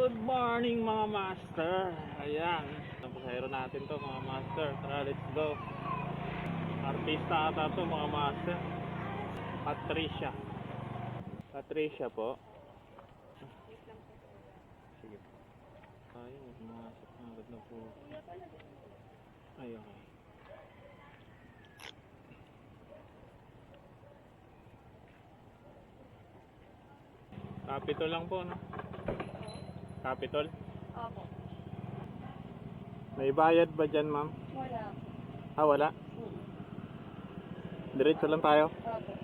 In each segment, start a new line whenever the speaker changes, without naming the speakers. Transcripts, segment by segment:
Good morning mga master. Ayan, napasahero natin to mga master. Tara, let's go. Artista ata to mga master. Patricia po. Sige. Ayun, pumasok na agad na po. Ayun. Capitol lang po, no? Capitol?
Opo.
May bayad ba dyan, ma'am?
Wala.
Ah, wala? Diretso lang tayo?
Opo.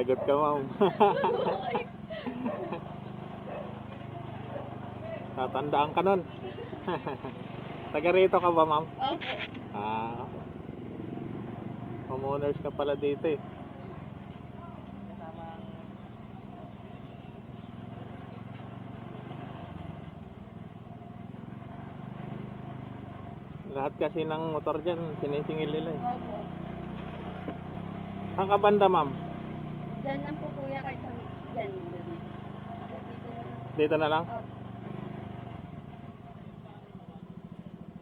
Lagot ka, ma'am. Tatandaan ka nun. Taga rito ka ba, ma'am?
Opo.
Ah, homeowners ka pala dito eh. Lahat kasi ng motor dyan, sinisingil nila eh.
Opo.
Saan ka banda, ma'am?
Diyan lang po kuya kahit saan. Diyan.
Dito na lang?
Opo.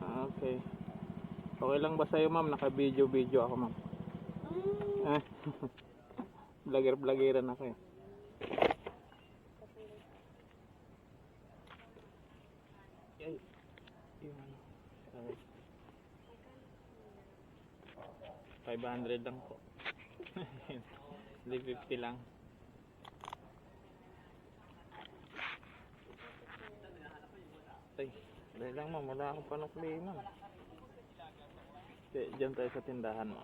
Ah, okay. Okay lang ba sa'yo, ma'am? Naka-video ako, ma'am. Vlogger-vloggeran ako eh. Yung ano, sorry. 500 lang po. Hindi 50 lang. Ay, dahil lang ma'am, wala akong panukli, ma'am. Diyan tayo sa tindahan mo.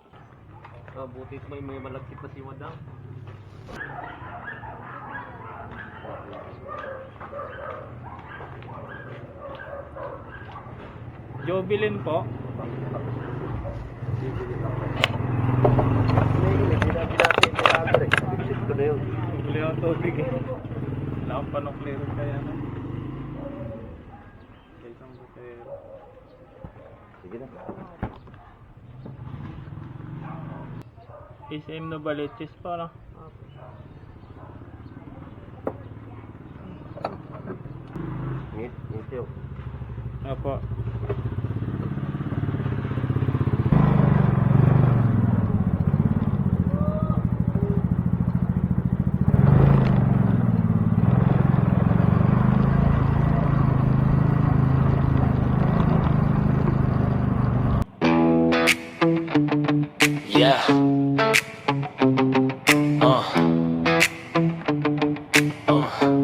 Butit may malagkit na si madam.
Jobilin po. Bili ako tubig eh. Wala akong panukli rin kaya na. Isang butero.
Sige na.
SM na baliches pa no?
Ngit yun.
Opo.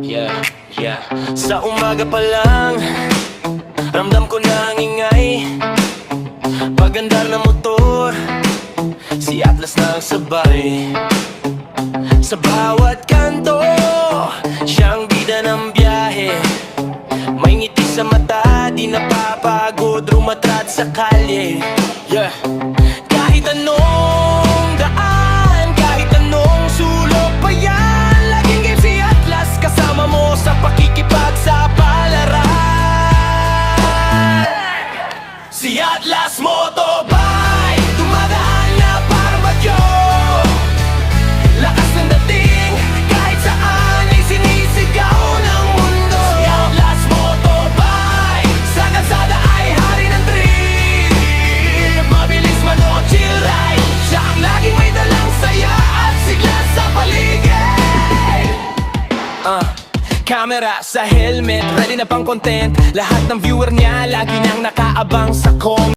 Yeah. Yeah. Sa umaga pa lang, ramdam ko na ang ingay. Pagandar na motor, si Atlas na ang sabay. Sa bawat kanto, siyang bida ng biyahe. May ngiti sa mata, di napapagod rumatrat sa kalye. Yeah. Kahit anong daan, kahit anong sulok pa yan, laging game si Atlas kasama mo sa pakikipagsapalaran. Si Atlas Motobike, dumadaan na parang bagyo. Lakas ng dating, kahit saan ay sinisigaw ng mundo. Si Atlas Motobike, sa kalsada ay hari ng trip. Mabilis man o chill ride, siya ang laging may dalang saya at sigla sa paligid. Camera sa helmet, ready na pang content. Lahat ng viewer niya lagi nang nakaabang sa comment.